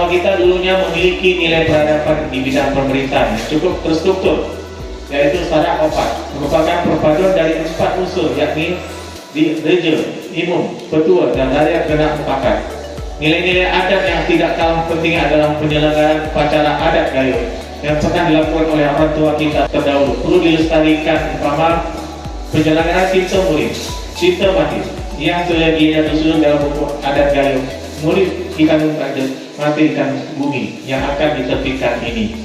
Jawa kita dulunya memiliki nilai peradaban di bidang pemerintahan cukup terstruktur, yaitu secara opat, merupakan perpaduan dari 4 unsur, yakni di reja, imum, petua, dan rakyat kena mufakat. Nilai-nilai adat yang tidak kalah penting adalah penyelenggaraan upacara adat Gayo yang pernah dilakukan oleh orang tua kita terdahulu. Perlu dilestarikan, umpama penyelenggaraan cinta murid, cinta mati, yang seyogianya tersusun dalam buku adat Gayo. Murid ikan raja, mati ikan bumi yang akan ditepikan ini.